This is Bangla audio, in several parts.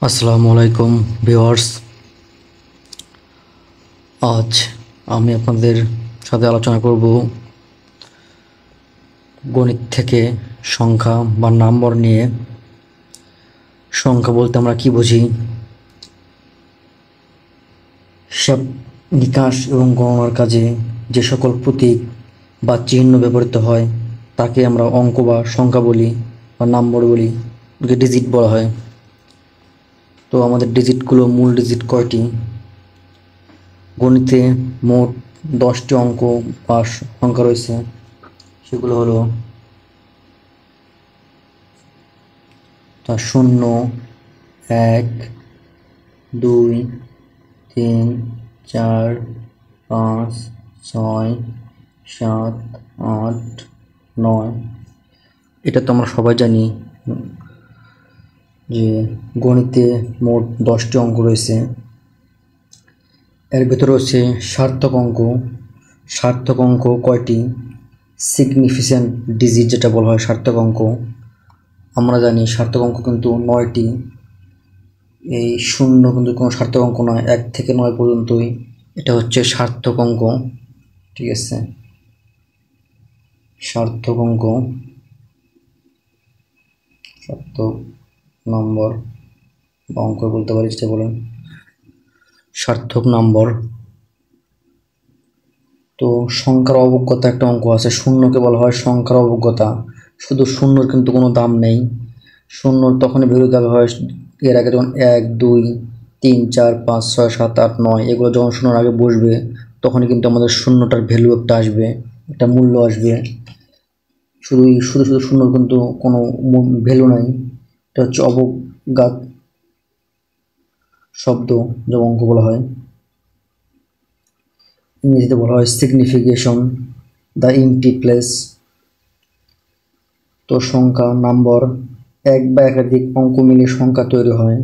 আসসালামু আলাইকুম ভিউয়ার্স। আজ আমি আপনাদের সাথে আলোচনা করব গণিত থেকে সংখ্যা বা নম্বর নিয়ে। সংখ্যা বলতে আমরা কি বুঝি, হিসাব নিকাশ এবং গণনার কাজে যে সকল প্রতীক বা চিহ্ন ব্যবহৃত হয় তাকে আমরা অঙ্ক বা সংখ্যা বলি বা নম্বর বলি, ডিজিট বলা হয়। তো আমাদের ডিজিটগুলো, মূল ডিজিট কয়টি? গণিতে মোট 10টি অঙ্ক বা সংখ্যা রয়েছে। সেগুলো হলো 0, 1, 2, 3, 4, 5, 6, 7, 8, 9। এটা তো আমরা সবাই জানি যে গণিতে মোট 10টি অঙ্ক রয়েছে। এর ভিতরে রয়েছে সার্থক অঙ্ক। সার্থক অঙ্ক কয়টি? সিগনিফিকেন্ট ডিজিট যেটা বলা হয় সার্থক অঙ্ক। আমরা জানি সার্থক অঙ্ক কিন্তু 9টি। এই 0 কিন্তু কোনো সার্থক অঙ্ক নয়, 1 থেকে 9 পর্যন্তই এটা হচ্ছে সার্থক অঙ্ক। ঠিক আছে, সার্থক অঙ্ক, সার্থক নম্বর বা অঙ্ক বলতে পারি, যেটা বলেন সার্থক নম্বর। তো সংখ্যার অবজ্ঞতা একটা অঙ্ক আছে, শূন্যকে বলা হয় সংখ্যার অবজ্ঞতা। শুধু শূন্যর কিন্তু কোনো দাম নেই। শূন্যর তখনই ভ্যালু দেওয়া হয় এর আগে, যখন 1, 2, 3, 4, 5, 6, 7, 8, 9 এগুলো যখন শূন্যর আগে বসবে তখনই কিন্তু আমাদের শূন্যটার ভ্যালু একটা আসবে, একটা মূল্য আসবে। শুধু শুধু শূন্যর কিন্তু কোনো ভ্যালু নাই। এটা হচ্ছে অবজ্ঞাত শব্দ, যা অঙ্ক বলা হয়। ইংরেজিতে বলা হয় সিগনিফিকেশন, দ্য এমটি প্লেস। তো সংখ্যা, নাম্বার, এক বা একাধিক অঙ্ক মিলে সংখ্যা তৈরি হয়।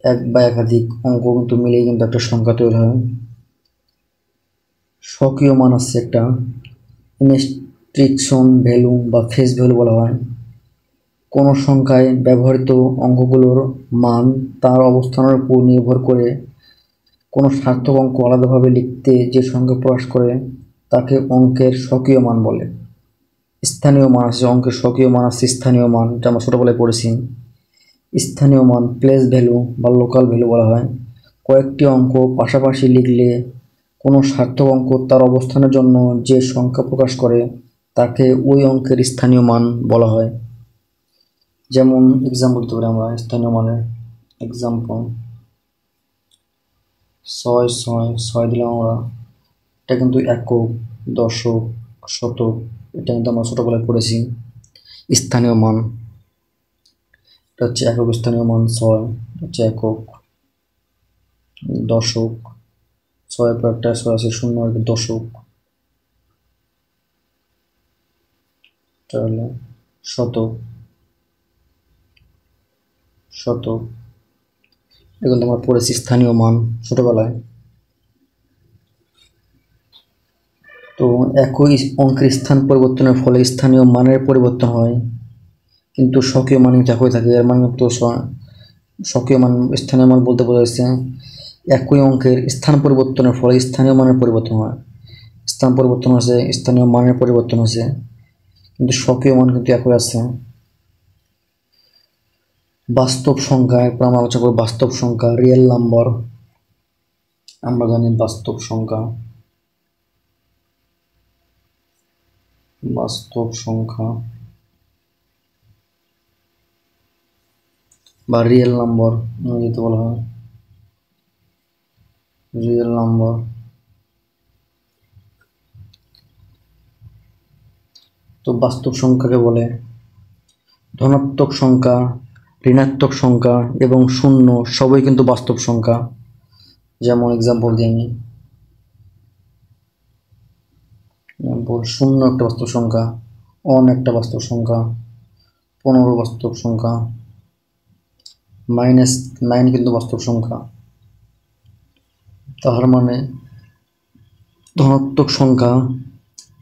এক বা একাধিক অঙ্ক কিন্তু মিলেই কিন্তু একটা সংখ্যা তৈরি হয়। স্বকীয় মান আছে একটা, ইনস্ট্রিকশন ভ্যালু বা ফেস ভ্যালু বলা হয়। কোনো সংখ্যায় ব্যবহৃত অঙ্কগুলোর মান তার অবস্থানের উপর নির্ভর করে। কোনো সার্থক অঙ্ক আলাদাভাবে লিখতে যে সংখ্যা প্রকাশ করে তাকে অঙ্কের স্বকীয় মান বলে। স্থানীয় মান আছে, অঙ্কের স্বকীয় মান আছে স্থানীয় মান, যেটা আমরা ছোটোবেলায় পড়েছি। স্থানীয় মান প্লেস ভ্যালু বা লোকাল ভ্যালু বলা হয়। কয়েকটি অঙ্ক পাশাপাশি লিখলে কোনো সার্থক অঙ্ক তার অবস্থানের জন্য যে সংখ্যা প্রকাশ করে তাকে ওই অঙ্কের স্থানীয় মান বলা হয়। যেমন এক্সাম্পল দিতে পারি আমরা স্থানীয় মানের। এক্সাম্পল 6, 6, 6 দিলাম আমরা। এটা কিন্তু একক, দশক, শতক, এটা কিন্তু আমরা ছোটোবেলায় পড়েছি। স্থানীয় মান, এটা হচ্ছে একক স্থানীয় মান 6, হচ্ছে একক। দশক, 6 পর একটা 6 আছে, 0 আর কি, দশক। এটা হলো শতক, শতক। এগুলো আমরা পড়েছি স্থানীয় মান ছোটোবেলায়। তো একই অঙ্কের স্থান পরিবর্তনের ফলে স্থানীয় মানের পরিবর্তন হয়, কিন্তু স্বকীয় মান কিন্তু একই থাকে। এর মানে তো স্বকীয় মান, স্থানীয় মান বলতে বোঝাচ্ছে একই অঙ্কের স্থান পরিবর্তনের ফলে স্থানীয় মানের পরিবর্তন হয়। স্থান পরিবর্তন আছে, স্থানীয় মানের পরিবর্তন আছে, কিন্তু স্বকীয় মান কিন্তু একই আছে। বাস্তব সংখ্যা, এরপর আমরা আলোচনা করব বাস্তব সংখ্যা, রিয়েল নাম্বার। আমরা জানি বাস্তব সংখ্যা, বাস্তব সংখ্যা বা রিয়েল নাম্বার ইংরেজিতে বলা হয় রিয়েল নাম্বার। তো বাস্তব সংখ্যাকে বলে ধনাত্মক সংখ্যা, ঋণাত্মক সংখ্যা এবং শূন্য সবই কিন্তু বাস্তব সংখ্যা। যেমন এক্সাম্পল দিই আমি, শূন্য একটা বাস্তব সংখ্যা, অন একটা বাস্তব সংখ্যা, 15 বাস্তব সংখ্যা, -9 কিন্তু বাস্তব সংখ্যা। তার মানে ধনাত্মক সংখ্যা,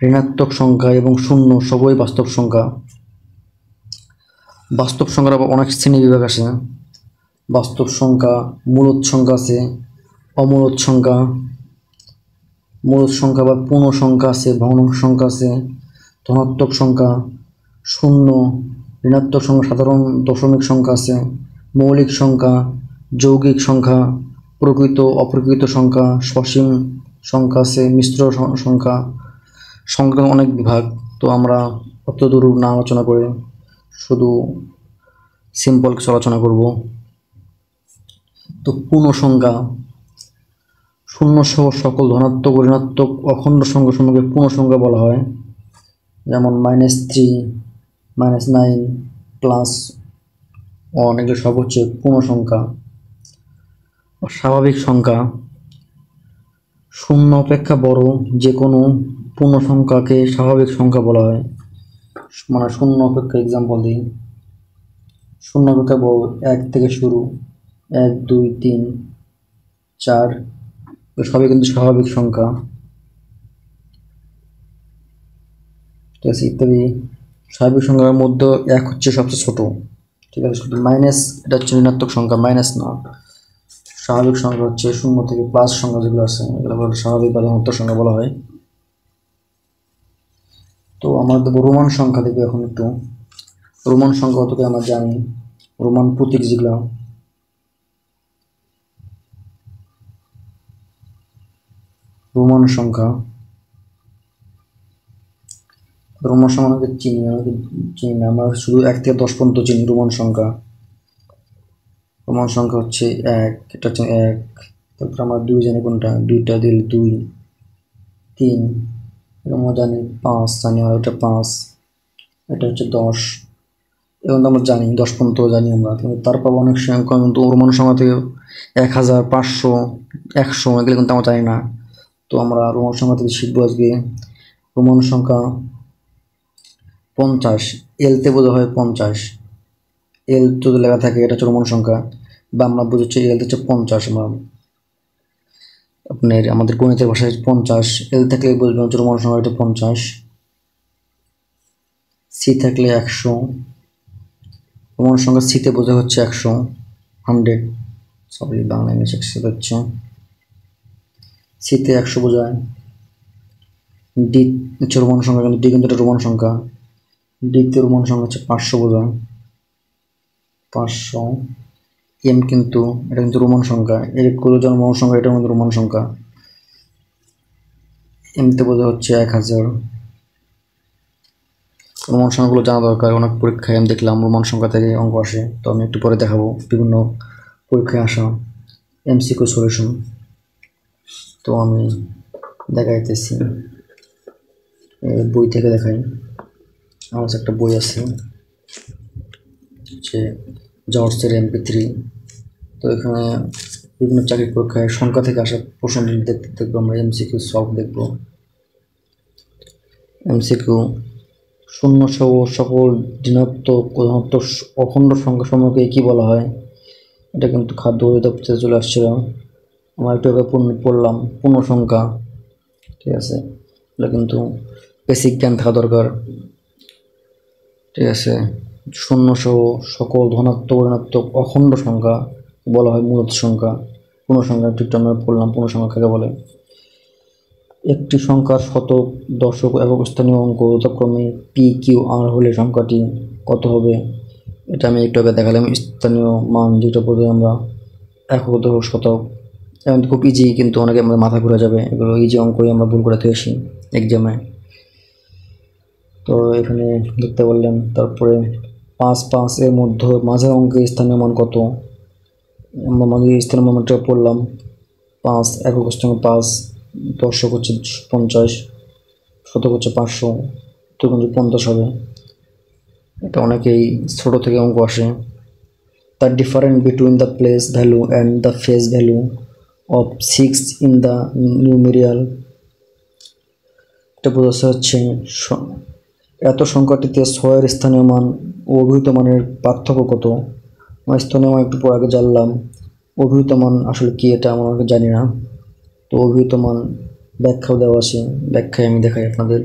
ঋণাত্মক সংখ্যা এবং শূন্য সবই বাস্তব সংখ্যা। বাস্তব সংখ্যার আবার অনেক শ্রেণী বিভাগ আছে। বাস্তব সংখ্যা, মূলদ সংখ্যা আছে, অমূলদ সংখ্যা, মূলদ সংখ্যা বা পূর্ণ সংখ্যা আছে, ভগ্নাংশ সংখ্যা আছে, ধনাত্মক সংখ্যা, শূন্য, ঋণাত্মক সংখ্যা, সাধারণ দশমিক সংখ্যা আছে, মৌলিক সংখ্যা, যৌগিক সংখ্যা, প্রকৃত অপ্রকৃত সংখ্যা, সসীম সংখ্যা আছে, মিশ্র সংখ্যা। সংখ্যার অনেক বিভাগ, তো আমরা অতদূর না আলোচনা করে শুধু সিম্পল কিছু আলোচনা করব। তো পূর্ণ সংখ্যা, শূন্য সহ সকল ধনাত্মক ও ঋণাত্মক অখণ্ড সংখ্যা সমূহকে পূর্ণ সংখ্যা বলা হয়। যেমন -3, -9, +1, এগুলো সব হচ্ছে পূর্ণ সংখ্যা। স্বাভাবিক সংখ্যা, শূন্য অপেক্ষা বড় যে কোনো পূর্ণ সংখ্যাকে স্বাভাবিক সংখ্যা বলা হয়। মানে শূন্য অপেক্ষা, এক্সাম্পল দিই, শূন্য অপেক্ষা বড় 1 থেকে শুরু, 1, 2, 3, 4, সবই কিন্তু স্বাভাবিক সংখ্যা, ঠিক আছে, ইত্যাদি। স্বাভাবিক সংখ্যার মধ্যে 1 হচ্ছে সবচেয়ে ছোট, ঠিক আছে। শুধু মাইনাস, এটা হচ্ছে ঋণাত্মক সংখ্যা, মাইনাস না। স্বাভাবিক সংখ্যা হচ্ছে শূন্য থেকে প্লাস সংখ্যা যেগুলো আছে এগুলো স্বাভাবিক বা ধনাত্মক সংখ্যা বলা হয়। তো আমরা দেখবো রোমান সংখ্যা দেখবো এখন একটু। রোমান সংখ্যা অতকে আমরা জানি, রোমান প্রতীক যেগুলো, রোমান সংখ্যা, রোমান সংখ্যা অনেকে চিনি না, আমরা শুধু 1 থেকে 10 পর্যন্ত চিনি রোমান সংখ্যা। রোমান সংখ্যা হচ্ছে 1, এটা হচ্ছে 1, তারপর আমরা 2 জানি, কোনটা 2টা দিলে 2, 3, আমরা জানি 5 জানি, আর এটা 5, এটা হচ্ছে 10, এবং আমরা জানি 10 পর্যন্ত জানি আমরা। কিন্তু তারপর অনেক সংখ্যা কিন্তু রোমান সংখ্যা থেকে 1000, 500, 100 এগুলো কিন্তু আমরা জানি না। তো আমরা রোমান সংখ্যা থেকে শিখবো আজকে রোমান সংখ্যা 50, এলতে বোঝা হয় 50, এল যদি লেখা থাকে এটা হচ্ছে রোমান সংখ্যা, বা আমরা বুঝছি এল হচ্ছে 50। আমরা আপনার আমাদের গণিতের ভাষায় 50, এল থাকলে বুঝবেন হচ্ছে রোমান সংখ্যা এটা 50, সি থাকলে 100, রোমান সংখ্যা সিতে বোঝা হচ্ছে 100, 100, সরি বাংলা ইংলিশ একসাথে হচ্ছে, সিতে 100 বোঝায়। ডি হচ্ছে রোমান সংখ্যা, কিন্তু ডি কিন্তু এটা রোমান সংখ্যা, ডিতে রোমান সংখ্যা হচ্ছে 500 বোঝায়, 500। এম কিন্তু এটা কিন্তু রোমান সংখ্যা, এর কোলোজন রোমান সংখ্যা, এটা কিন্তু রোমান সংখ্যা, এমতে বোঝা হচ্ছে 1000। রোমান সংখ্যাগুলো জানা দরকার, অনেক পরীক্ষায় আমি দেখলাম রোমান সংখ্যা থেকে অঙ্ক আসে, তো আমি একটু পরে দেখাবো বিভিন্ন পরীক্ষায় আসা এমসিকিউ সলিউশন। তো আমি দেখাইতেছি, বই থেকে দেখাই। আমার একটা বই আছে যে জর্জের MP3, তো এখানে বিভিন্ন চাকরির পরীক্ষায় সংখ্যা থেকে আসা প্রশ্ন দেখবো আমরা, এমসিকিউ সলভ দেখবো। এমসিকিউ, শূন্য সহ সকল ঋণাত্মক ও ধনাত্মক অখণ্ড সংখ্যা সমূহকে কি বলা হয়? এটা কিন্তু খাদ্য অধিদপ্তরে চলে আসছিল, আমরা একটু আগে পড়লাম পূর্ণ সংখ্যা, ঠিক আছে। এটা কিন্তু বেসিক জ্ঞান থাকা দরকার, ঠিক আছে। শূন্য সহ সকল ধনাত্মক ঋণাত্মক অখণ্ড সংখ্যা বলা হয় মূলদ সংখ্যা। পূর্ণ সংখ্যা ঠিক আমরা পড়লাম, পূর্ণ সংখ্যা কাকে বলে। একটি সংখ্যার শতক, দশক, একক স্থানীয় অঙ্ক যথাক্রমে PQR হলে সংখ্যাটি কত হবে? এটা আমি একটু আগে দেখালাম, স্থানীয় মান যেটা বলি আমরা একক, দশক, শতক। এখন খুব ইজি, কিন্তু অনেকে আমাদের মাথা ঘুরে যাবে, এগুলো ইজি অঙ্কই আমরা ভুল করে আসি এক্সামে। তো এখানে দেখতে বললেন, তারপরে 5 এর মধ্যে মাঝের অঙ্কের স্থানীয় মান কত? আমরা মাঝের স্থানীয় মানটা পড়লাম 5, একক স্থানীয় 5, দশক হচ্ছে 50, শতক হচ্ছে 500, তো কিন্তু 50 হবে। এটা অনেকেই ছোট থেকে অঙ্ক আসে। The difference between the place value and the face value of 6 in the numeral, এটা বোঝাচ্ছে হচ্ছে এত সংখ্যাটিতে 6 এর স্থানীয় মান ও অভিহিত মানের পার্থক্য কত? আমরা স্থানীয় মান একটু পর আগে জানলাম, অভিহিত মান আসলে কি এটা আমরা জানি না। তো অভিহিত মান ব্যাখ্যাও দেওয়া আছে, ব্যাখ্যায় আমি দেখাই আপনাদের।